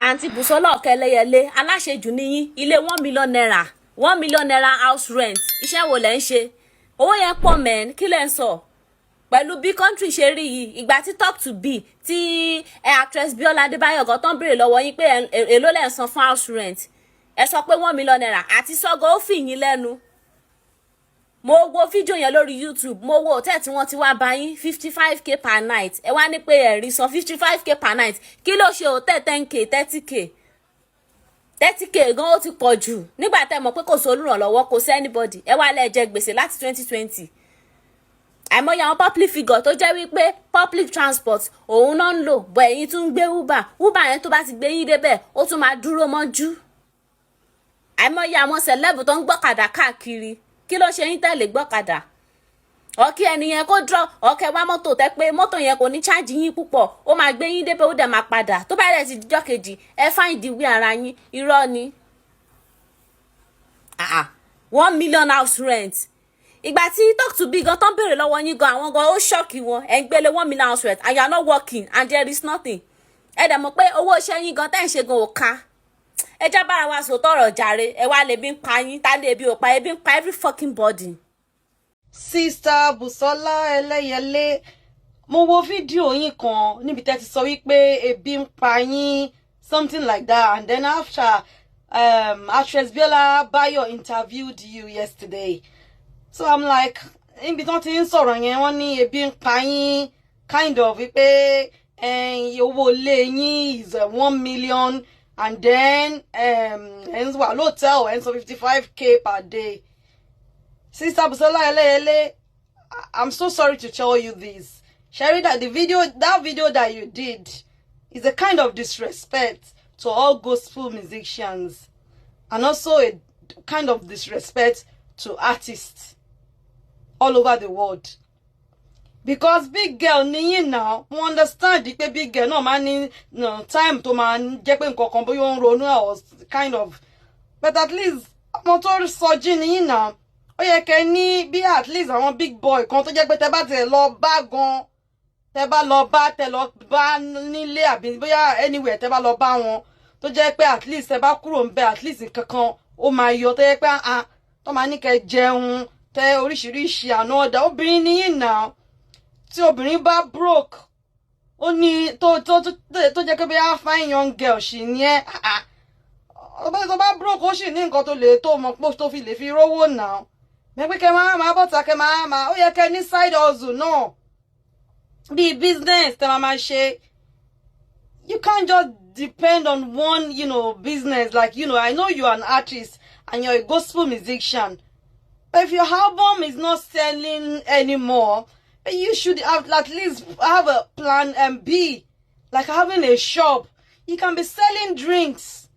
Aunty Busola Oke Eleyele aláṣejù níyín ilé 1 million naira 1 million naira house rent iṣẹ́ wo lẹ́ ń ṣe owó yẹn pọ̀ mẹ́n kí lẹ́ ń sọ pẹ̀lú bí country ṣe rí yìí ìgbà tí talk to be tí actress Biola Adébáyọ̀ gan tán béèrè lọ́wọ́ yín pé èló lẹ́ ń san fún house rent ẹ sọ pé 1 million naira àti sọ́gọ́ ó fì yín lẹ́nu. Mo wo fídíò yẹn lórí YouTube mo wo hotel tí wọ́n ti wá bá yín 55k per night ẹ wá ní pé ẹ̀rí san 55k per night kí ló ṣe hotel 10k 30k gan ó ti pọ̀ jù nígbà tẹ́ mọ̀ pé kò sólùrànlọ́wọ́ kò sí anybody ẹ wá lẹ́ jẹ gbèsè láti 2020 àìmọye àwọn public figure tó jẹ́ wípé public transport òun náà ń lò bọ̀ ẹ̀yin tún ń gbé uber yẹn tó bá ti gbé yín débẹ̀ ó tún máa dúró mọ́jú àìmọye àwọn celeb tó ń gbọ́kadà káàkiri kí ló ṣe yín tẹ̀lé gbọ́kadà ọ̀kí ẹni yẹn kó drop ọ̀kẹ́ wá mọ́tò tẹ́ pé mọ́tò yẹn kò ní chájì yín púpọ̀ ó máa gbé yín débẹ̀ ó dẹ̀ máa padà tó bá rẹ̀ ti dijọ́ kejì ẹ fáìn ìdíwé ara yín irọ́ ni 1 million house rent ìgbà tí talk to be gan tán béèrè lọ́wọ́ yín gan àwọn gan ó ṣọ́ọ̀kì wọn ẹ̀ ń gbélé 1 million house rent and you are not working and there is nothing ẹ dẹ̀ mọ̀ pé owó iṣẹ́ yín gan tẹ́ ń ṣe gan ò ká ẹ já bára wa sọ tọrọ jàre ẹ wá lè bí ń pa yín tá lè bí ò pa ebi ń pa every fucking body. Sister Busola Eleyele mo wo fídíò yín kan níbi tẹ́ ti sọ wípé ebi ń pa yín something like that and then after actress Biola Bayo interviewed you yesterday so I'm like níbi tí wọ́n ti ń sọ̀rọ̀ yẹn wọ́n ní ebi ń pa yín kind of wípé owó ilé yín is 1 million. And then, hotel and so 55k per day. Sister Busola Eleyele, I'm so sorry to tell you this. Sherry, that video that you did is a kind of disrespect to all gospel musicians. And also a kind of disrespect to artists all over the world. Because big girl niyin now, we understand the big girl no man no time to man jẹ́ pé nǹkan kan bóyá ó ń ronú or kind of, but at least àwọn tó sọjí niyin now ó yẹ kẹ́ ní bí at least àwọn big boy kan tó jẹ́ pé tẹ́ bá tẹ́ lọ bá gan tẹ́ bá lọ bá nílé àbí bóyá anywhere tẹ́ bá lọ bá wọn tó jẹ́ pé at least tẹ́ bá kúrò ńbẹ̀ at least nǹkan kan ó máa yọ tó jẹ́ pé tó máa ní kẹ́ jẹun tẹ́ oríṣiríṣi àná ọ̀dà obìnrin niyin now tí obìnrin bá broke ó ní tó jẹ́ pé bí a fine young girl ṣì ní ẹ́ tó bá broke ó sì ní nǹkan tó lè tó mọ̀ pé tó fi lè fi rówó náà mẹ́pẹ́ kẹ́ máa bọ́ta kẹ́ máa ó yẹ kẹ́ ní side hustle náà bí business tẹ́ máa ṣe. You can't just depend on one business like I know you're an artist and you're a gospel musician, but if your album is not selling anymore, you should have at least have a plan B, like having a shop. You can be selling drinks.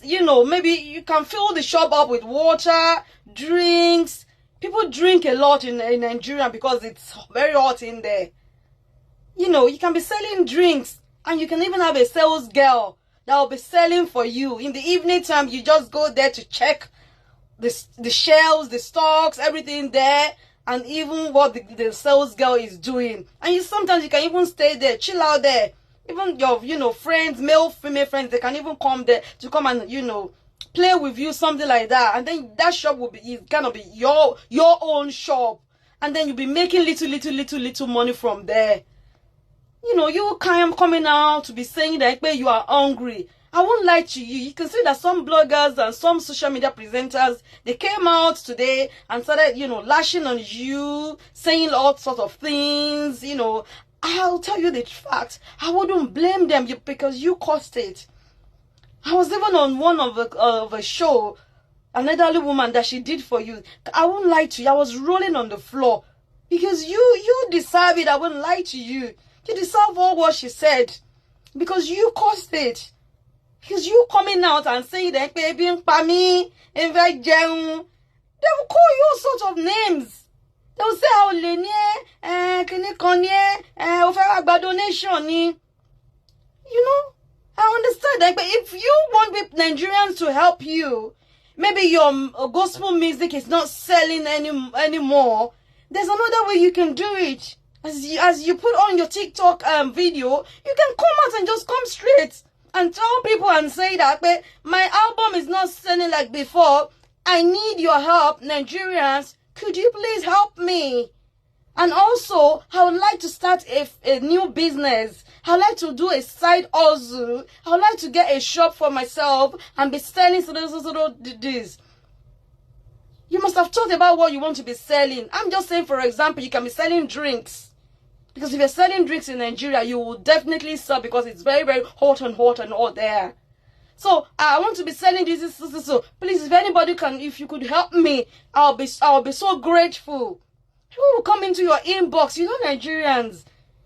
Maybe you can fill the shop up with water, drinks. People drink a lot in Nigeria because it's very hot in there. You can be selling drinks and you can even have a sales girl that will be selling for you. In the evening time, you just go there to check the shelves, the stocks, everything there. And even what the sales girl is doing. And sometimes you can even stay there, chill out there. Even your, friends, male, female friends, they can even come there to come and, play with you, something like that. And then that shop will be gonna be your own and then you'll be making little money from there. You coming out to be saying that you are hungry. I won't lie to you. You can see that some bloggers and some social media presenters, they came out today and started, lashing on you, saying all sorts of things. I'll tell you the fact. I wouldn't blame them because you caused it. I was even on one of a show, an elderly woman that she did for you. I won't lie to you. I was rolling on the floor because you deserve it. I won't lie to you. You deserve all what she said because you caused it. Because you coming out and saying that baby pami they will call you all sorts of names. They will say how lenye offer donation. I understand that, but if you want Nigerians to help you, maybe your gospel music is not selling anymore, there's another way you can do it. As you put on your TikTok video, you can come out and just come straight and tell people and say that my album is not selling like before. I need your help, Nigerians. Could you please help me? And also, I would like to start a new business. I would like to do a side hustle. I would like to get a shop for myself and be selling this. You must have thought about what you want to be selling. I'm just saying, for example, you can be selling drinks. Because if you're selling drinks in Nigeria, you will definitely sell because it's very, very hot and all there. So I want to be selling this. So please, if anybody can, if you could help me, I'll be so grateful. People will come into your inbox. You know, Nigerians,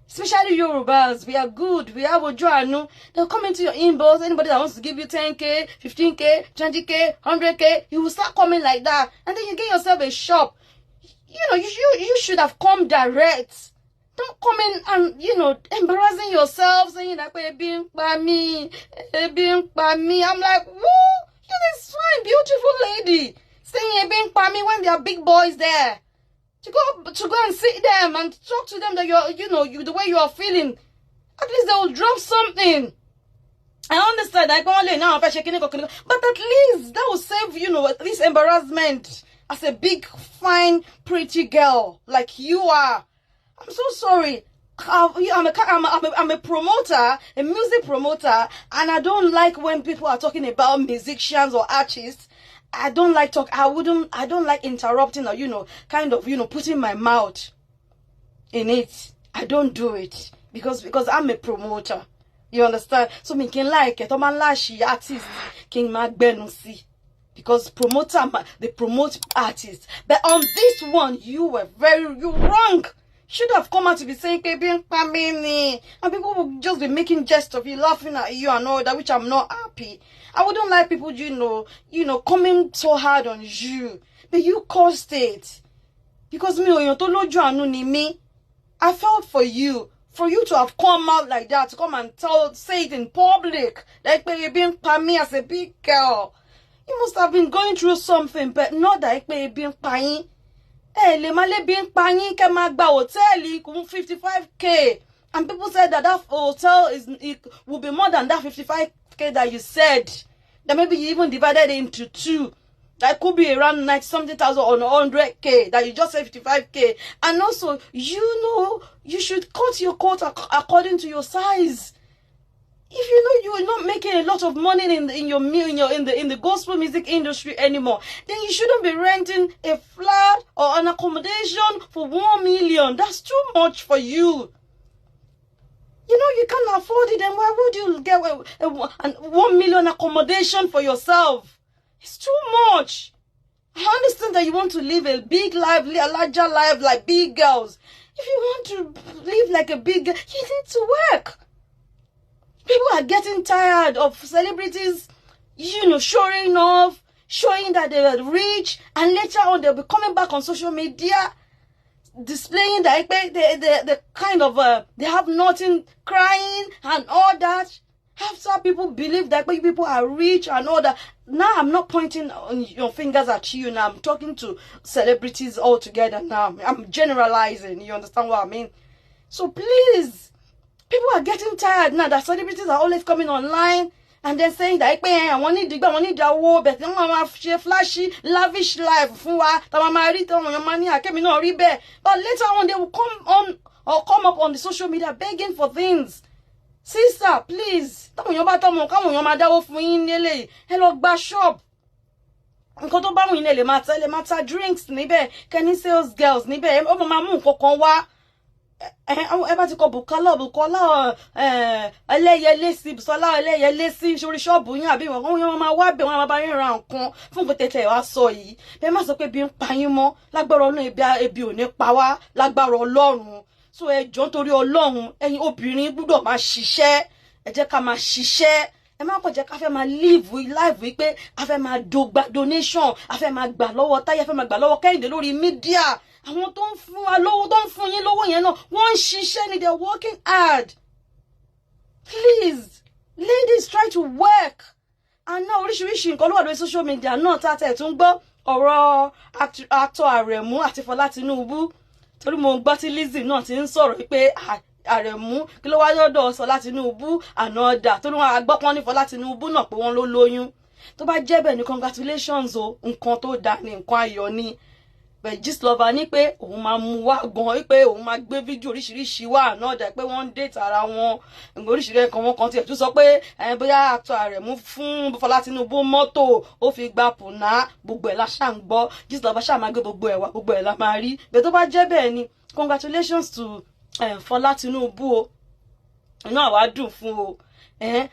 especially Yorubas, we are good. We have Ojoanu. They'll come into your inbox. Anybody that wants to give you 10K, 15K, 20K, 100K, you will start coming like that, and then you get yourself a shop. You know, you should have come direct. Don't come in and, you know, embarrassing yourself, saying that being by me. I'm like, woo, you're this fine, beautiful lady, saying being by me when there are big boys there. To go and see them and talk to them that the way you are feeling. At least they will drop something. I understand. I go on now, but at least that will save, this embarrassment as a big, fine, pretty girl like you are. I'm so sorry. I'm a promoter, a music promoter, and I don't like when people are talking about musicians or artists. I don't like I don't like interrupting or, putting my mouth in it. I don't do it because I'm a promoter. You understand? So me can like it. I'm a artist. King Magbenusi. Because they promote artists. But on this one, you're wrong. Should have come out to be saying, and people will just be making jest of you, laughing at you and all that, which I'm not happy. I wouldn't like people, coming so hard on you. But you caused it. Because I felt for you to have come out like that, to come and say it in public, like you're being me as a big girl. You must have been going through something, but not that you're being paying. Le male being paying ke magba hotel 55K, and people said that hotel will be more than that 55K that you said. That maybe you even divided it into two. That could be around 90-something thousand or 100K. That you just said 55K. And also, you should cut your coat according to your size. If you know you are not making a lot of money in the gospel music industry anymore, then you shouldn't be renting a flat or an accommodation for 1 million. That's too much for you. You can't afford it, then why would you get a 1 million accommodation for yourself? It's too much. I understand that you want to live a big life, a larger life like big girls. If you want to live like a big girl, you need to work. People are getting tired of celebrities, showing off, showing that they are rich, and later on they'll be coming back on social media, displaying that the kind of they have nothing, crying and all that. After people believe that people are rich and all that. Now I'm not pointing on your fingers at you. Now I'm talking to celebrities altogether. Now I'm generalizing. You understand what I mean? So please. People are getting tired now that celebrities are always coming online and then saying that I want that war, but no mama flashy, lavish life but later on they will come on or come up on the social media begging for things. Sister, please, hello, back shop. Drinks, can you sales girls, Ever to go Busola Eleyele Busola Eleyele sórí ṣọ́ọ̀bù yín àbí wọ́n máa wá bẹ̀ wọ́n máa bá yín ra nǹkan fún nǹkan tẹ̀tẹ̀ wá sọ yìí. Bẹ́ẹ̀ má sọ pé bí ń pa yín mọ́ lágbára Ọlọ́run ebi ò ní pa wá lágbára Ọlọ́run. So ẹ jọ̀ọ́ nítorí Ọlọ́run ẹ̀yin obìnrin gbọ́dọ̀ máa ṣiṣẹ́. Ẹ jẹ́ ká máa ṣiṣẹ́. Ẹ má kàn jẹ́ ká fẹ́ máa live wípé a fẹ́ máa donation, a fẹ́ máa gbà lọ́wọ́ Táyé, a fẹ́ máa gbà lọ́wọ́ Kẹ́hìndé lórí mídíà. Àwọn tó ń fún wa lówó, tó ń fún yín lówó yẹn náà, wọ́n ń ṣiṣẹ́ ni, they're working hard. Please, ladies, try to work. And now oríṣiríṣi nǹkan ló wà lórí social media náà tá tẹ̀ tún gbọ́ ọ̀rọ̀ actor Aremu àti Fọlá Tinubu. Torí mo gbọ́ tí Lizzy náà ti ń sọ̀rọ̀ pé Àrẹ̀mú kí ló wá lọ́dọ̀ Ṣọlá Tinubu ànọ́dà tó ní wọn agbọ́pọ́n ní Fọlá Tinubu náà pé wọ́n ló lóyún tó bá jẹ́ bẹ́ẹ̀ ni congratulations o nǹkan tó dáa ni nǹkan ayọ̀ ni bẹ́ẹ̀ Gistlover ní pé òun máa mú wá gan pé òun máa gbé fídíò oríṣiríṣi wá ànọ́dà pé wọ́n ń date ara wọn oríṣiríṣi nǹkan wọn kan tiẹ̀ tún sọ pé bóyá actor Àrẹ̀mú fún Fọlá Tinubu mọ́tò ó fi gba pùnà gbogbo ẹ̀ la ṣáà ń gbọ́ Gistlover ṣáà máa gbé gbogbo ẹ̀ wá gbogbo ẹ̀ la máa rí bẹ́ẹ̀ tó bá jẹ́ bẹ́ẹ̀ ni congratulations to Fọlá Tinubu o inú àwa dùn fún o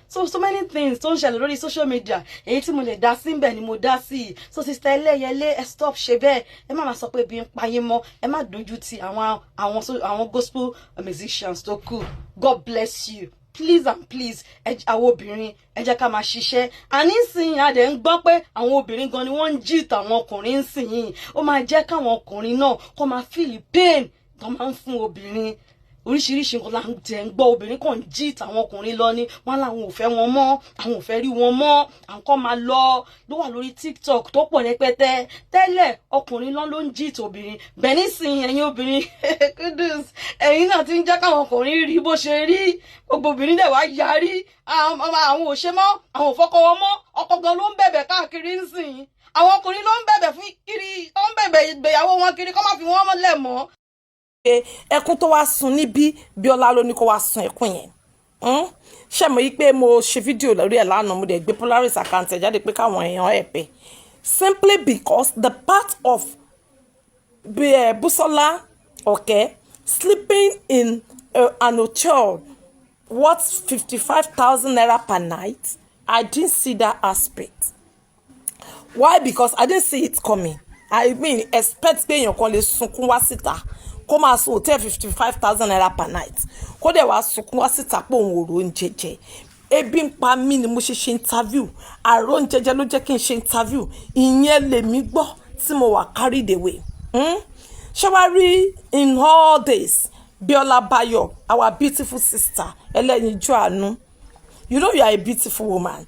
so many things tó ń ṣẹlẹ̀ lórí social media èyí tí mo lè dá sí bẹ́ẹ̀ ni mo dá sí so sister Eleyele ẹ stop ṣe bẹ́ẹ̀ ẹ má máa sọ pé bí n payé mọ́ ẹ má dojú ti àwọn gospel musicians tó kù God bless you please and please àwọn obìnrin ẹ jẹ́ ká máa ṣiṣẹ́ àní sìn adẹ̀ ń gbọ́ pé àwọn obìnrin gan ni wọ́n ń jí tàwọn ọkùnrin ń sìn yìí ó máa jẹ́ káwọn ọkùnrin náà kó máa feel pain tó máa ń fún obìnrin oríṣiríṣi nǹkan láń tẹ̀ ń gbọ́ obìnrin kan jí tàwọn ọkùnrin lọ ní wọn làwọn ò fẹ́ wọn mọ́ àwọn ò fẹ́ rí wọn mọ́ àwọn kan máa lọ ló wà lórí TikTok tó pọ̀ rẹpẹtẹ tẹ́lẹ̀ ọkùnrin ló ń jí tòbìnrin bẹ́ẹ̀ nísìnyí ẹ̀yin obìnrin kudus ẹ̀yin náà ti ń jẹ́ káwọn ọkùnrin rí bó ṣe rí gbogbo obìnrin dẹ̀ wá yarí àwọn ò ṣe mọ́ àwọn ò fọkọ wọn mọ́ ọkọ gan ló ń bẹ̀bẹ̀ káàkiri ńsìn àwọn ọkùnrin ló ń bẹ̀bẹ̀ fún kiri tó ń bẹ̀bẹ̀ ìgbéyàwó wọn kiri kó má fi wọn lẹ̀ mọ́. Ẹkún tó wá sun níbí Bíọ́lá ló ní kó wá sun ẹkún yẹn ṣé mo yí pé mo ṣe fídíò lórí ẹ̀ lánàá mo dẹ̀ gbé Polaris account ẹ̀ jáde pé káwọn èèyàn ẹ̀ pẹ́ simply because the part of Busola Oke sleeping in an hotel worth 55,000 naira per night, I didn't see that aspect. Why? Because I didn't see it coming. I mean, expect pé èèyàn kan lè sunkún wá síta kó máa sun hotel 55,000 naira per night kó dẹ̀ wá sunkún wá síta pé òun ò róúnjẹ jẹ ebi ń pa mí ni mo ṣe interview àróúnjẹ jẹ ló jẹ́ kí n ṣe interview ìyẹn lèmi gbọ́ tí mo wà carried away ṣé wàá rí in all days Biola Bayo, our beautiful sister ẹlẹ́yinjú àánú, you know you are a beautiful woman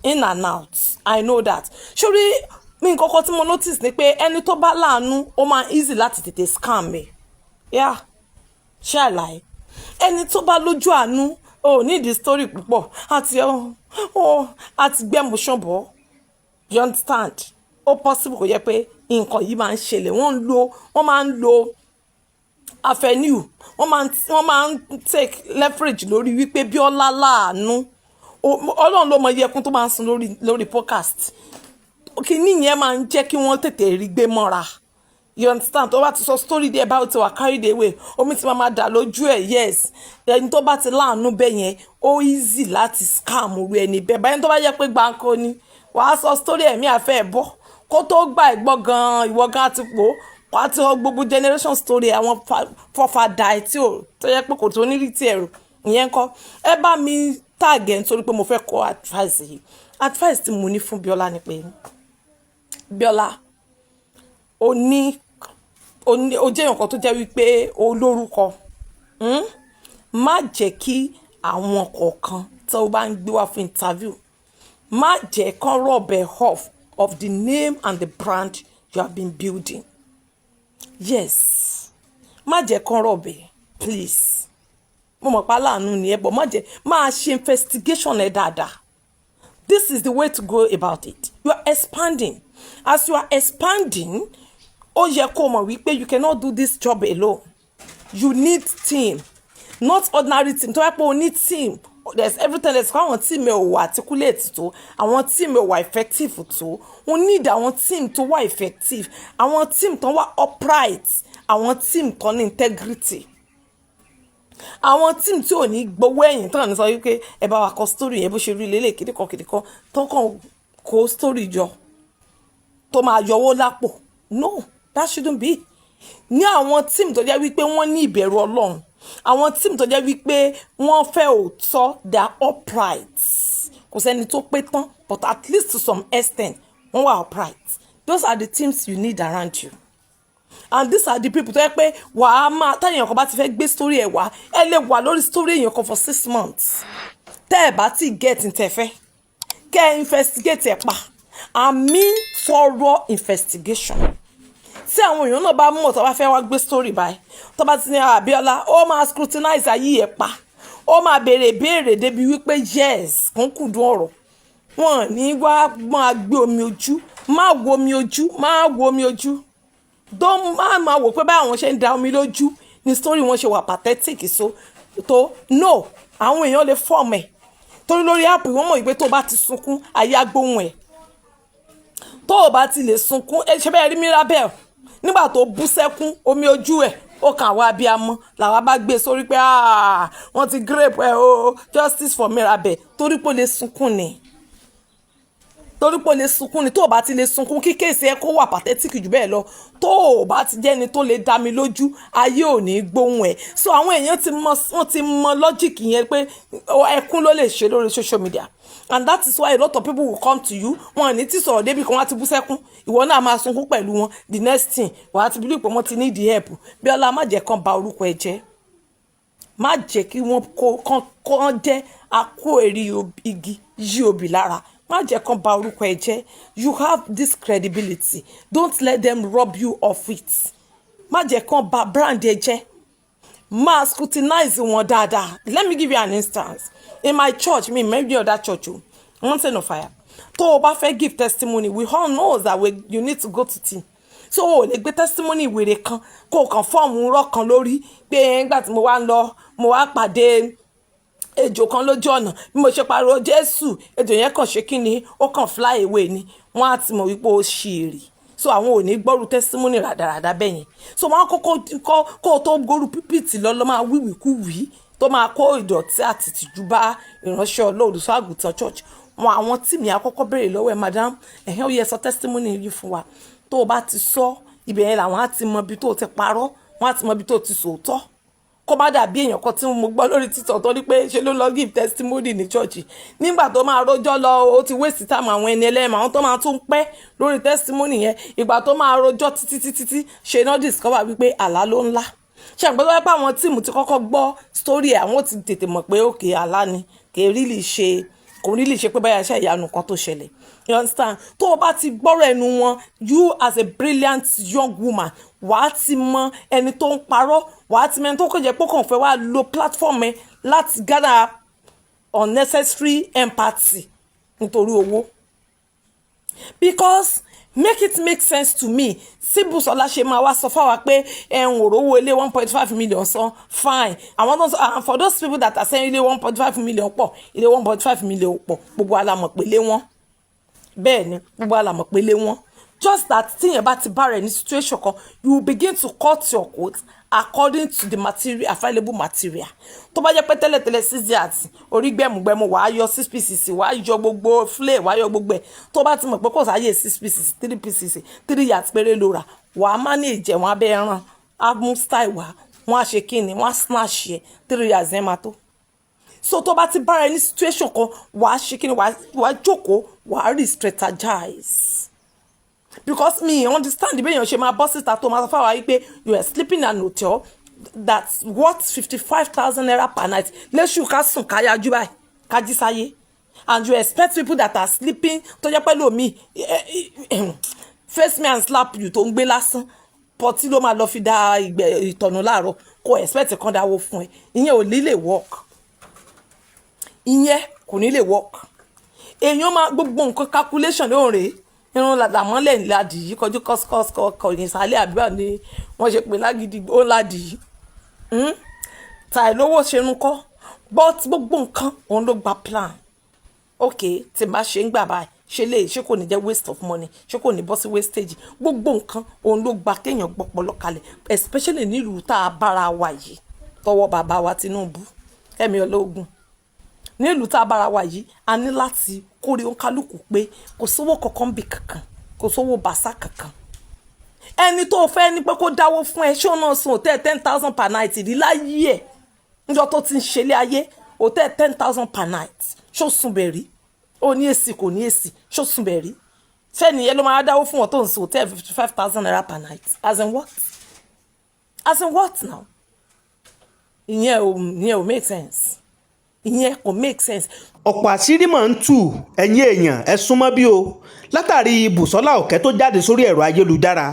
in and out, I know that. Ṣórí mi nǹkan kan tí mo notice ni pé ẹni tó bá láàánú ó máa easy láti tètè scam mi. Yeah, ṣé àlàyé ẹni tó bá lójú àánú ò ní the story púpọ̀ àti gbẹ́mọ̀ṣán bọ̀, you understand? Ó possible kò yẹ pé nǹkan yìí máa ń ṣẹlẹ̀ wọ́n máa ń lo avenue wọ́n máa ń take leverage lórí wípé Bíọ́lá láàánú Ọlọ́run ló mọ iye ẹkún tó máa ń sun lórí podcast kìíní yẹn máa ń jẹ́ kí wọ́n tètè rí gbé mọ́ra, you understand? Tó bá ti sọ story there about wa carried away omi ti máa dà lójú ẹ̀. Yes, ẹni tó bá ti láàánú bẹ́ẹ̀ yẹn ó easy láti scam orí ẹni bẹ́ẹ̀ báyẹn tó bá yẹ pé gbáǹkó ni wàá sọ story ẹ̀mí àfẹ́ ẹ̀ bọ́ kó tó gbà ẹ̀gbọ́ gan ìwọ gan àti pò wàá ti họ gbogbo generation story àwọn fọ́fadà ẹ̀ tí ò tó yẹ pé kò tó ní rí tí ẹ̀rù ìyẹn kọ́ ẹ bá mi tag ẹ̀ nítorí pé mo fẹ́ kọ́ advice yìí. Advice tí mo ní fún Bíọ́lá ni pé Bíọ́lá ó jẹ́ nǹkan tó jẹ́ wípé ó lórúkọ má jẹ́ kí àwọn kọ̀ọ̀kan tó bá ń gbé wá fún interview má jẹ́ kán rọ̀bẹ̀ off of the name and the brand you have been building. Yes, má jẹ́ kán rọ̀bẹ̀, please. Mo mọ̀ pa láàánú ni ẹ bọ̀ máa ṣe investigation ẹ dáadáa. This is the way to go about it. You are expanding. As you are expanding, ó yẹ kó mọ̀ wípé you cannot do this job alone. You need team, not ordinary team. Tó yẹ pé o need team. There's everything. There's àwọn team ẹ ò wà articulate tó, àwọn team ẹ ò wà effective tó. O need àwọn team tó wà effective, àwọn team tó wà upright, àwọn team tó ní integrity. Àwọn team tí ò ní gbowó ẹ̀yìn tán ní sọ wípé ẹ bá wa kọ story yẹn bó ṣe rí lélẹ̀ kìdíkan tó kàn kó story jọ tó máa yọwó lápò. No, that shouldn't be. Ní àwọn team tó jẹ́ wípé wọ́n ní ìbẹ̀rù Ọlọ́run, àwọn team tó jẹ́ wípé wọ́n fẹ́ òótọ́, they are upright. Kò sẹ́ni tó pé tán, but at least to some extent wọ́n wà upright. Those are the teams you need around you. And these are the people tó yẹ pé wàá máa táyà kan bá ti fẹ́ gbé story ẹ̀ wá ẹ lè wà lórí story èèyàn kan for 6 months tẹ́ ẹ̀ bá ti get n tẹ́fẹ́ kẹ́ ẹ investigate ẹ̀ pa. I mean thorough investigation. Tí àwọn èèyàn náà bá mọ̀ tó bá fẹ́ wá gbé story báyìí tó bá ti ní Abíọ́lá ó máa scrutinize ayé ẹ̀ pa ó máa béèrè béèrè débi wípé yes kúnkùndún ọ̀rọ̀ wọn ní wá máa gbé omi ojú máa wo omi ojú máa wò pé báwọn ṣe ń da omi lójú ní story wọn ṣe wà pathetic so tó no àwọn èèyàn lè fọ́ọ̀mù ẹ̀ torí lórí app wọ́n mọ̀ wípé tó bá ti sunkún ayé agbóhùn ẹ̀ tó o bá ti lè sunkún ẹ ṣe bẹ́ẹ̀ rí Mirabel nígbà tó bú sẹ́kún omi ojú ẹ̀ ó kàn wá abiyamọ làwa bá gbé sórí pé wọ́n ti grape ẹ̀ o justice for Mirabel torí pé ó lè sunkún ni tó o bá ti lè sunkún kí kéèsì ẹ kó wà pathetic jù bẹ́ẹ̀ lọ tó o bá ti jẹ́ni tó lè dá mi lójú ayé ò ní gbóhùn ẹ̀ so àwọn èèyàn wọ́n ti mọ logic yẹn pé ẹkún ló lè ṣe lórí social media and that is why a lot of people will come to you wọn ní tí sọ̀rọ̀ débi kan wọ́n ti bú sẹ́kún ìwọ náà máa sunkún pẹ̀lú wọn the next thing wàá ti believe pé wọ́n ti need the help Bíọ́lá má jẹ́ kán ba orúkọ ẹ jẹ́ má jẹ́ kí wọ́n kán jẹ́ akó èrè igi yí obì lára má jẹ́ kán ba orúkọ ẹ jẹ́ you have this credibility don't let them rob you of it má jẹ́ kán ba brand ẹ jẹ́ má scrutinize wọn dáadáa let me give you an instance in my church maybe other church one thing of fire tó o bá fẹ́ give testimony we all know that you need to go to team so o lè gbé testimony wèrè kan kó o kàn fọ́ọ̀mù rọ́ kan lórí pé nígbà tí mo wá pàdé ejò kan lójú ọ̀nà bí mo ṣe pariwo Jésù ejò yẹn kàn ṣe kí ni ó kàn fly away ni wọ́n á ti mọ̀ wípé ó ṣì èrè so àwọn ò ní gbọ́rù testimony ràdàràdà bẹ́yẹn so wọ́n kọ́kọ́ kó o tó gbọ́rù pípìtì lọ máa wíwìkúwì tó máa kó ìdọ̀tí àti ìtìjú bá ìránṣẹ́ Ọlọ́run sọ àgùntàn church àwọn tíìmù àkọ́kọ́ béèrè lọ́wọ́ ẹ̀ madam ẹ̀hìn ó yẹ sọ testimony yìí fún wa tó o bá ti sọ ibẹ̀ yẹn làwọn á ti mọ ibi tó o ti parọ́ wọ́n á ti mọ ibi tó o ti sòótọ́ kó má dàbí èèyàn kan tí mo gbọ́ lórí títọ̀ tó ní pé ṣe ló lọ give testimony ní church nígbà tó máa rojọ́ lọ ó ti waste time àwọn ẹni ẹlẹ́mọ̀ àwọn tó máa tún pẹ́ lórí testimony yẹn ìgbà tó máa rojọ́ títí ṣe náà discover wípé àlá ló ńlá ṣe àgbẹ̀ tó wáyé pé àwọn tíìmù ti kọ́kọ́ gbọ́ story ẹ̀ àwọn ti tètè mọ̀ pé òkè àlá ni kò rí lè ṣe pé báyà iṣẹ́ ìyanu kan tó ṣẹlẹ̀ you understand tó o bá ti gbọ́rọ̀ ẹnu wọn you as a brilliant young woman wàá ti mọ ẹni tó ń parọ́ wàá ti mọ ẹni tó kàn jẹ́ pé kàn fẹ́ wá lo platform ẹ láti gather unnecessary empathy nítorí owó because make it make sense to me tí Busola ṣe máa wá sọ fáwa pé ẹ̀hún òrówó ilé 1.5 million san fine àwọn tó for those people that are saying ilé 1.5 million pọ̀ ilé 1.5 million pọ̀ gbogbo alamọ̀ pé lé wọn bẹ́ẹ̀ ni gbogbo alamọ̀ pé lé wọn just that tíyẹn bá ti bá rẹ̀ ní situation kan you begin to cut your coat according to the material available material tó bá jẹ́ pé tẹ́lẹ̀tẹ́lẹ̀ 6 yards orí gbẹ̀mùgbẹ̀mù wàá yọ 6 pieces wàá yọ gbogbo flay wàá yọ gbogbo ẹ̀ tó bá ti mọ̀ pé kò sáyè 6 pieces 3 pieces 3 yards péré ló rà wàá manage wọn abẹ́ ẹran abú style wọ́n á ṣe kíni wọ́n á snatch ẹ̀ 3 yards ẹ̀ máa tó so tó bá ti bára ẹ ní situation kan wàá ṣe kíni wàá jókòó wàá re-strategize because me understand the way you ṣe máa bọ́ síta tó máa sọ fáwọn ayé pé you are sleeping in an hotel that's worth 55,000 naira per night lẹ́sùn ká sùn ká yájú báyìí ká jí sáyé and you expect people that are sleeping tó jẹ́ pẹ́lú omi face me and slap you tó ń gbé lásán pọtí ló máa lọ fi da ìtọ̀nù láàárọ̀ kò expect kan dáwó fún ẹ ìyẹn ò ní lè work ìyẹn kò ní lè work èèyàn máa gbogbo nǹkan calculation lóòrè irun làdàmọ́lẹ̀ ńláàdì yìí kọjú kọ́síkọ́síkọ́ ìsàlẹ̀ àbíbà ni wọ́n ṣe pé lágídí ó láàdì yìí tàì lówó ṣerun kọ́ but gbogbo nǹkan òun ló gba plan ok tí n bá ṣe ń gbà báyìí ṣe lè ṣé kò ní jẹ́ waste of money ṣé kò ní bọ́ sí wastage gbogbo nǹkan òun ló gba kéèyàn gbọ́pọ̀lọ́ kalẹ̀ especially nílùú tá a bára wa yìí tọwọ́ bàbá wa Tinubu Kẹ́mi Ológun nílùú tá a bára wa yìí a ní láti kórè oníkálukú pé kò sówó kankan bí kankan kò sówó bàṣà kankan ẹni tó fẹ́ ní pé kó dáwó fún ẹ ṣé ó náà sun hòtẹ́ẹ̀lì 10,000 per night rí láyé ẹ̀ níjọ́ tó ti ń ṣẹlẹ̀ ayé hòtẹ́ẹ̀lì 10,000 per night ṣó sùn bẹ̀rí ó ní èsì kò ní èsì ṣó sùn bẹ̀rí sẹ́ni yẹn ló máa dáwó fún wọn tó ń sun hòtẹ́ẹ̀lì 55,000 naira per night as in what now ìyẹn ò make sense ìyẹn kò make sense. ọ̀pọ̀ àṣírí máa ń tú ẹ̀yin èèyàn ẹ súnmọ́ bí o látàrí Busola Oke tó jáde sórí ẹ̀rọ ayélujára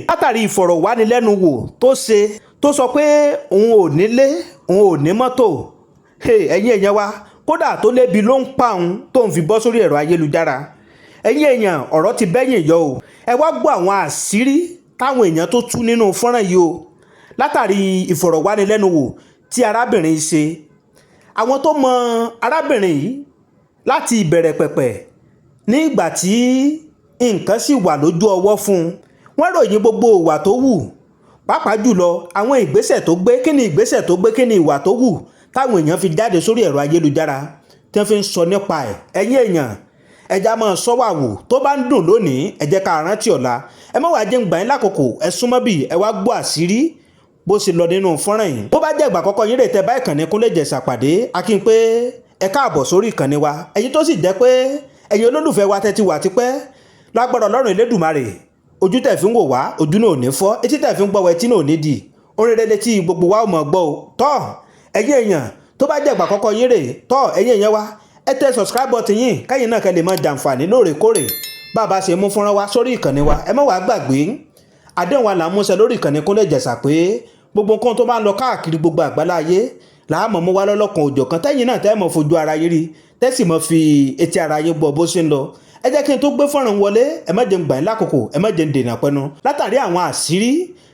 látàrí ìfọ̀rọ̀wánilẹ́nuwò tó ṣe tó sọ pé òun ò nílé òun ò ní mọ́tò ẹ̀yin èèyàn wa kódà tó lébi ló ń pa òun tó ń fi bọ́ sórí ẹ̀rọ ayélujára. ẹ̀yin èèyàn ọ̀rọ̀ ti bẹ́yìn yọ o ẹ wá gbọ́ àwọn àṣírí táwọn èèyàn tó tú nínú fọ́nrán yìí o látàrí ìfọ̀rọ̀wánilẹ́nuwò tí arábìnrin ṣe. àwọn tó mọ arábìnrin yìí láti ìbẹ̀rẹ̀ pẹ̀pẹ̀ ní ìgbà tí nǹkan sì wà lójú ọwọ́ fún un wọ́n ròyìn gbogbo ìwà tó wù pàápàá jùlọ àwọn ìgbésẹ̀ tó gbé kí ni ìgbésẹ̀ tó gbé kí ni ìwà tó wù táwọn èèyàn fi jáde sórí ẹ̀rọ ayélujára tí wọ́n fi ń sọ nípa ẹ̀. ẹ̀yin èèyàn ẹja máa sọ wà wò tó bá ń dùn lónìí ẹ jẹ́ ká rántí ọ̀la ẹ má wàá jẹ́ ń gbà yín lákòókò ẹ súnmọ́ bí ẹ wá gbọ́ àṣírí bó ṣe lọ nínú fọ́nrán yìí. bó bá jẹ́ ìgbà àkọ́kọ́ yín rè tẹ́ bá ìkànnì Kúnlé Ìjẹ̀ṣà pàdé akín pé ẹ káàbọ̀ sórí ìkànnì wa ẹ̀yin tó sì jẹ́ pé ẹ̀yin olólùfẹ́ wa tẹ́ ti wà tipẹ́ lágbára Ọlọ́run Elédùmarè ojú tẹ̀ fi ń wò wá ojú náà ò ní fọ́ etí tẹ̀ fi ń gbọ́ wa etí náà ò ní dì oríire létí gbogbo wa ò mọ̀ gbọ́ o tọ́ ẹ̀yin èèyàn tó bá jẹ́ ìgbà àkọ́kọ́ yín rè tọ́ ẹ̀yin èèyàn wa ẹ tẹ subscribe button yín káyìn náà kẹ́ lè máa jàǹfààní lóòrèkóòrè bàbá ṣe mú fúnra wa sórí ìkànnì wa ẹ má wàá gbàgbé àdéhùn wa là ń múṣẹ lórí ìkànnì Kúnlé Ìjẹ̀ṣà pé gbogbo nǹkan tó bá ń lọ káàkiri gbogbo àgbáláyé làámọ̀ mú wá lọ́lọ́kan òjọ̀kan tẹ́yìn náà tẹ́ mọ̀ fojú ara yín rí tẹ́sì mọ̀ fi etí ara yín gbọ́ bó ṣe ń lọ. ẹ jẹ́ kí n tó gbé fọ́nrán wọlé ẹ má jẹ́ ń gbà yín lákòókò ẹ má jẹ́ ń dènà pẹ́nu látàrí àwọn àṣírí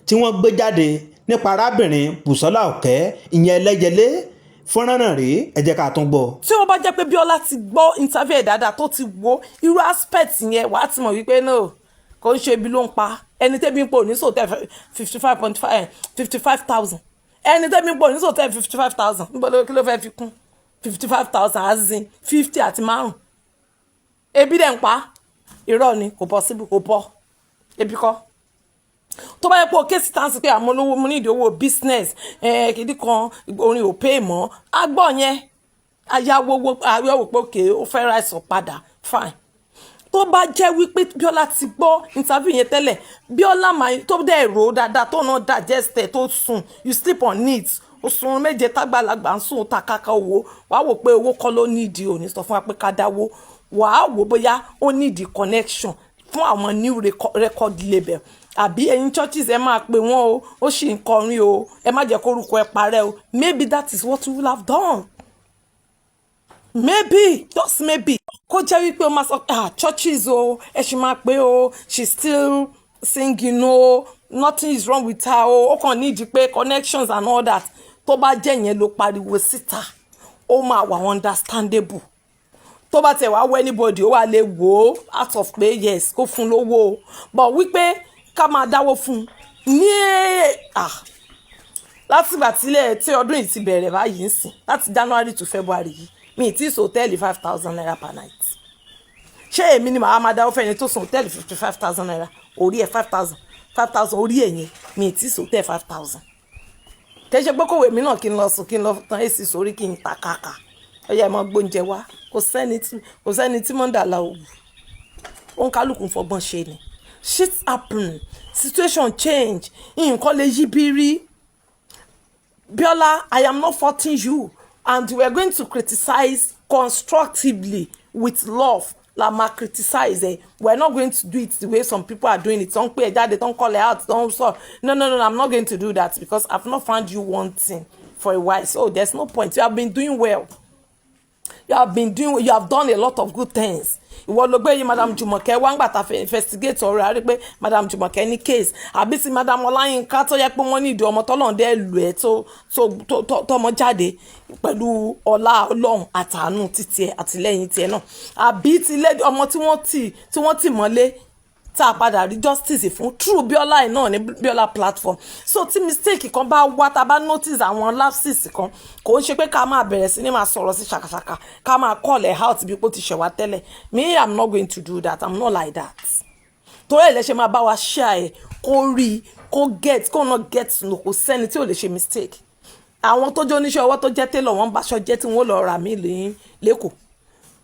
tí wọ́n gbé jáde nípa arábìnrin Busola Oke ìyẹn Eleyele fọ́nrán náà rèé ẹ jẹ́ ká tún gbọ́. tí wọ́n bá jẹ́ pé Bíọ́lá ti gbọ́ interview ẹ̀ dáadáa tó ti wo irú aspect yẹn wàá ti mọ̀ wípé no kò ń ṣe ibi ló ń pa ẹni tẹ́bí ń pò ní sòtẹ́ 55,000 ẹni tẹ́bí ń pò ní sòtẹ́ 55,000 níbo ló kí ló fẹ́ fi kún 55,000 azin 50 àti márùn ebi dẹ̀ ń pa irọ́ ni kò possible kò pọ̀ ebi kọ́ tó bá yẹ pé o kéésì tá à ń sọ pé àmọ́ olówó mo ní ìdí owó business kìdí kan orin ò pé mọ́ agbọ́ yẹn ayáwó ayáwó pé òkè ó fẹ́ ra ẹ̀sán padà fine tó bá jẹ́ wípé Bíọ́lá ti gbọ́ interview yẹn tẹ́lẹ̀ Bíọ́lá máa tó dẹ̀ rò dáadáa tó náà digest ẹ̀ tó sùn you sleep on it ó sùn méje tágbàlagbà ń sùn ó ta káka owó wàá wò pé owó kọ́ ló nídìí òní sọ fún wa pé ká dáwó wàá wò bóyá ó nídìí connection fún àwọn new record label àbí ẹ̀yin churches ẹ máa pè wọ́n o ó sì ń kọrin o ẹ má jẹ́ kórúkọ ẹ parẹ́ o maybe that is what you will have done maybe just maybe kó jẹ́ wípé o máa sọ churches o ẹ sì máa pè o she still singing o nothing is wrong with her o ó kàn nídìí pé connections and all that tó bá jẹ́ yẹn ló pariwo síta ó máa wà understandable tó bá tẹ̀ wá wọ anybody ó wà lè wò ó out of pé yes kó fún lówó o but wípé ká máa dáwó fún ní láti ìgbà tí ọdún yìí ti bẹ̀rẹ̀ báyìí ń sìn láti January to February yìí mi ti sọ hòtẹ́ẹ̀lì 5,000 naira per night ṣé èmi ni màá máa dáwó fẹ́ni tó sọ hòtẹ́ẹ̀lì 55,000 naira orí ẹ̀ 5,000 orí ẹ̀ yẹn mi ti sọ hòtẹ́ẹ̀lì 5,000 kẹ́sẹ́ pé kòwé mi náà kí n lọ sùn kí n lọ tán èsì sórí kí n ta kàkà ẹ̀yà ẹ̀ máa gbóúnjẹ wá kò sẹ́ni tí mọ́ndàlá òwú ó ń kálukú fọgbọ́n ṣe ni shit happen situation change nǹkan lè yí bírí Bíọ́lá I am not faulting you and we are going to criticize constructively with love la ma criticize we are not going to do it the way some people are doing it don't pay jáde don't call it out don't so no I'm not going to do that because I've not found you wanting for a while so there's no point you have been doing well you have done a lot of good things ìwọ ló gbé yìí Madam Jumoke wá ń gbà tá investigate ọ̀rọ̀ àrí pé Madam Jumoke ní case àbí sí Madam Ọláyínká tó yẹ pé wọ́n ní ìdí ọmọ tọ́lọ́ndẹ́ lù ẹ́ tọmọ jáde pẹ̀lú ọlá Ọlọ́run àtàánú títí ẹ̀ àtìlẹ́yìn tiẹ̀ náà àbí ti lẹ́dí ọmọ tí wọ́n tì mọ́lé tá a padà rí justice fún true Bíọ́lá ẹ̀ náà ní Bíọ́lá platform so tí mistake kan bá wá tá a bá notice àwọn lapses kan kò ń ṣe pé ká máa bẹ̀rẹ̀ sí ní máa sọ̀rọ̀ sí ṣàkàṣàkà ká máa call ẹ̀ out bí pé ó ti ṣẹ̀wá tẹ́lẹ̀ me I'm not going to do that I'm not like that torí ẹ̀ lẹ́ṣẹ̀ máa bá wa share ẹ̀ kó rí kó not get to know kò sẹ́ni tí ò lè ṣe mistake àwọn tó jẹ́ oníṣẹ́ ọwọ́ tó jẹ́ tailor wọ́n báṣọ jẹ́ tí wọ́n lọ rà mí lẹ́kọ̀ọ́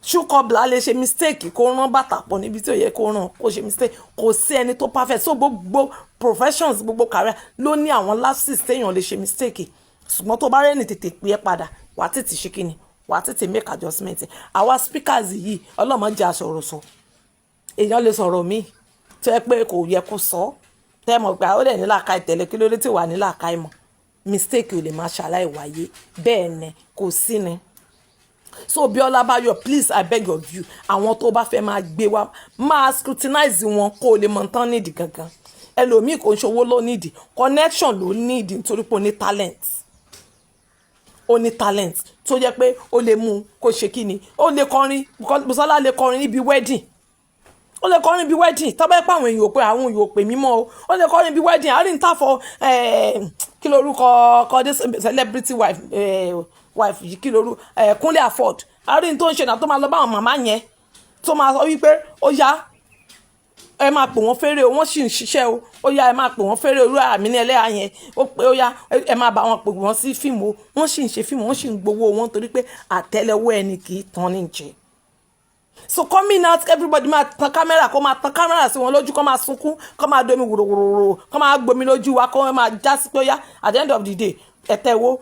ṣùkọ́bla lè ṣe mistake kó rán bàtà pọ̀ níbi tí ó yẹ kó rán kó ṣe mistake kò sí ẹni tó perfect so gbogbo professions gbogbo career ló ní àwọn lapses téèyàn lè ṣe mistake ṣùgbọ́n tó bá rẹ́ni tètè pé ẹ padà wà á tètè ṣe kíni wà á tètè make adjustment àwa speakers yìí ọlọ́mọdé aṣọ̀rọ̀ sọ èèyàn lè sọ̀rọ̀ míì tó yẹ pé kò yẹ kó sọ tẹ́ mọ̀ pé ó dẹ̀ ní làákàyè tẹ́lẹ̀ kí ló dé tí wà ní làákàyè mọ̀ mistake ò lè máa ṣàlàyé wáyé bẹ́ẹ̀ ni kò sí ni. So Biola Bayo, please I beg of you, àwọn tó bá fẹ́ máa gbé wa máa scrutinize wọn kó o lè mọ̀ tán nídìí gangan. Ẹlòmíì kò ń ṣòwò ló nídìí, connection ló nídìí nítorí pé ó ní talent. Ó ní talent tó jẹ́ pé ó lè mú kó ṣe kí ni, ó lè kọrin, Busola lè kọrin níbi wedding. Ó lè kọrin níbi wedding, tó bá yẹ pé àwọn èèyàn ò pé àwọn èèyàn ò pè mímọ́ o. Ó lè kọrin níbi wedding, àárín ta fọ kí lorúkọ kọ́dé celebrity wife yìí kí lorú Kúnlé Afford. Àárín tó ń ṣe náà tó máa lọ bá àwọn màmá yẹn tó máa sọ wípé ó yá ẹ máa pè wọ́n fẹ́rẹ̀ o, wọ́n sì ń ṣiṣẹ́ o, ó yá ẹ máa pè wọ́n fẹ́rẹ̀ olú àmì ní ẹlẹ́yà yẹn ó pé ó yá ẹ máa bá wọn pè wọ́n sí fíìmù o, wọ́n sì ń ṣe fíìmù, wọ́n sì ń gbowó wọn torí pé àtẹ́lẹwọ́ ẹni kì í tán ní jẹ. So coming out everybody máa tan kámẹ́rà kó máa tan kámẹ́rà sí wọn lójú kó máa sunkún kó máa domi wòròwòrò kó máa gbomi lójú wa kó máa já sí pé ó yá at the end of the day ẹ̀tẹ̀wó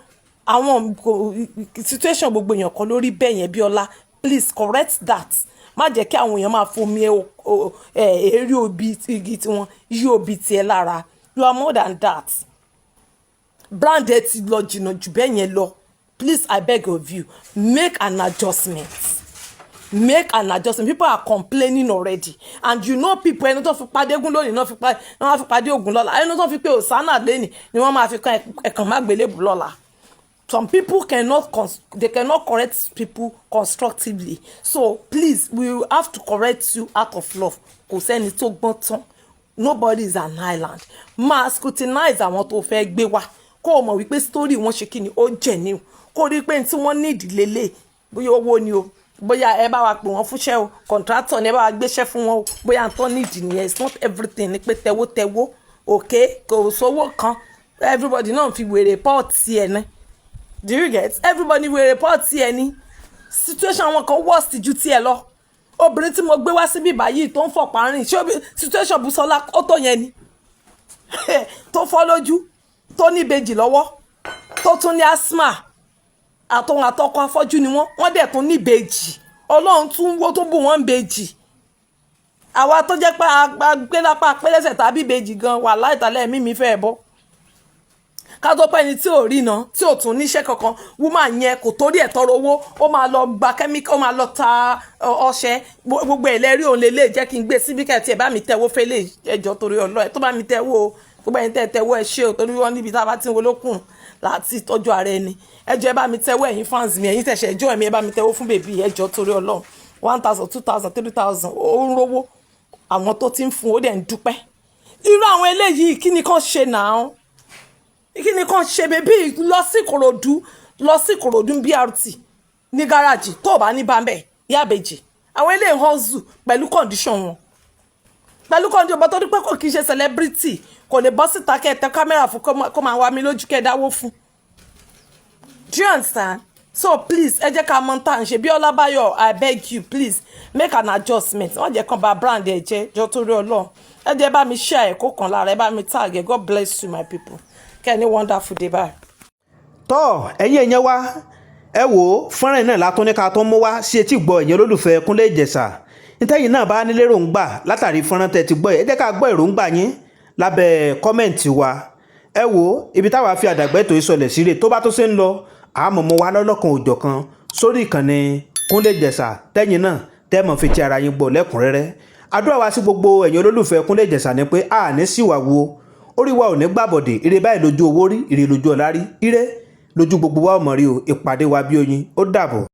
àwọn situation gbogbo èèyàn kan lórí bẹ́ẹ̀ yẹn Biola, please correct that. Má jẹ́ kí àwọn èèyàn máa fomi eré òbí igi tiwọn yí òbí tiẹ̀ lára. You are more than that. Brand ẹ ti lọ jìnnà jù bẹ́ẹ̀ yẹn lọ. Please I beg of you, make an adjustment. Make an adjustment. People are complaining already, and you know people ẹni tó fi pàdé Ògún lónìí náà fi pàdé Ògún lọ́la, ẹni tó fi pé Hosanna lẹ́nìí ni wọ́n máa fi kan ẹ̀kan má gbélébù lọ́la. Some people cannot correct people constructively. So please, we will have to correct you out of love. Kò sẹ́ni tó gbọ́n tán. Nobody is an island. Máa scrutinize àwọn tó fẹ́ gbé wá. Kó o mọ̀ wípé story wọn ṣe kí ni ó genuine. Kó o rí pé tí wọ́n ní ìdílé bóyá owó ni o. Bóyá ẹ bá wa pè wọ́n fúnṣẹ́ o. Contractor ni ẹ bá wa gbéṣẹ́ fún wọn o. Bóyá tó ní ìdí nìyẹn. It's not everything ni pé tẹwó. Okay? Kò sówó kan. Everybody náà fi wèrè pọ́ọ̀tì ẹ̀ náà. Do you get? Everybody will report sí ẹni. Situation wọn kan worst ju tiẹ̀ lọ. Obìnrin tí mo gbé wá síbí báyìí tó ń fọ̀pá rìn. Ṣé situation Busola ó tó yẹn ni? Tó fọ́ lójú, tó ní ìbejì lọ́wọ́, tó tún ní asthma. Àtọ̀hún àtọkọ afọ́jú ni wọ́n dẹ̀ tún ní ìbejì. Ọlọ́run tún wó tó bù wọ́n ìbejì. Àwa tó jẹ́ pé agbé lápá pẹ́lẹ́sẹ̀ tàbí ìbejì gan wà láìtàlẹ́ mi fẹ́ bọ́. Ká tó pẹ́ ni tí ò rí náà tí ò tún níṣẹ́ kankan woman yẹn kò torí ẹ̀ tọrọ owó ó máa lọ gba kẹ́míkà ó máa lọ ta ọṣẹ gbogbo ẹ̀lẹ́rí òun lè jẹ́ kí n gbé síbí kẹ́ẹ̀tì ẹ̀ bá mi tẹ́wọ́ fẹ́lẹ̀ ẹjọ́ torí ọlọ́ ẹ̀ tó bá mi tẹ́wọ́ gbogbo ẹ̀yin tẹ́wọ́ ẹ̀ ṣe ò torí wọ́n níbi tá a bá ti ń wolókùn láti tọ́jú ara ẹni ẹjọ́ ẹ bá mi tẹ́wọ́ ẹ̀yin fans mi ẹ̀yin tẹ̀sẹ̀ ẹjọ́ ẹ̀mí ẹ bá mi tẹ́wọ́ fún bèbí ẹjọ́ torí ọlọ́ 1,000 2,000 3,000 ó ń rówó àwọn tó ti ń fún ó dẹ̀ ń dúpẹ́ irú àwọn eléyìí kí ni kàn ṣe náà kí ni kàn ṣe bèbí lọ sí Ìkòròdú BRT ní gáràjì tó o bá ní bámbẹ̀ yábèjì àwọn eléyìí hustle pẹ̀lú condition wọn pẹ̀lú condition bọ́ tó dípẹ́ kò kì í ṣe celebrity kò lè bọ́ síta kẹ́ ẹ tẹ kámẹ́rà fún kó máa wá mi lójú kẹ́ ẹ dáwó fún. Do you understand? So please ẹ jẹ́ ká mọ̀ tá à ń ṣe Biola Bayo I beg you please make an adjustment wọ́n jẹ́ kàn bá brand ẹ̀ jẹ́ jọ torí Ọlọ́run ẹ jẹ́ bá mi share ẹ̀kọ́ kan lára ẹ bá mi tag ẹ God bless you my people kẹ́ni wonderful day bye. tọ́ ẹ̀yin èèyàn wa ẹ wò ó fọ́nrán náà látún ní ká tó mú wá sí etí gbọ́ ẹ̀yin olólùfẹ́ Kúnlé Ìjẹ̀ṣà nítẹ̀yìn náà bá nílé ròǹgbà látàrí fọ́nrán tẹ́ ti gbọ́ ẹ jẹ́ ká gbọ́ èròǹgbà yín lábẹ́ kọ́mẹ̀ǹtì wa ẹ wò ó ibi táwa fi àdàgbẹ́ tó ìsọlẹ̀ síre tó bá tó ṣe ń lọ àmọ́ mo wá lọ́lọ́kan òjọ̀kan sórí ìkànnì Kúnlé Ìjẹ̀ṣà tẹ́yìn náà tẹ́ mọ̀ fi ti ara yín gbọ́ lẹ́kùnrẹ́rẹ́ àdúrà wa sí gbogbo ẹ̀yin olólùfẹ́ Kúnlé Ìjẹ̀ṣà ni pé a ní síwà wo orí wa ò ní gbàbọ̀dé ire báyìí lójú owó rí ire lójú ọ̀la rí ire lójú gbogbo wa ọmọ rí o ìpàdé wa bí oyin ó dàbọ̀.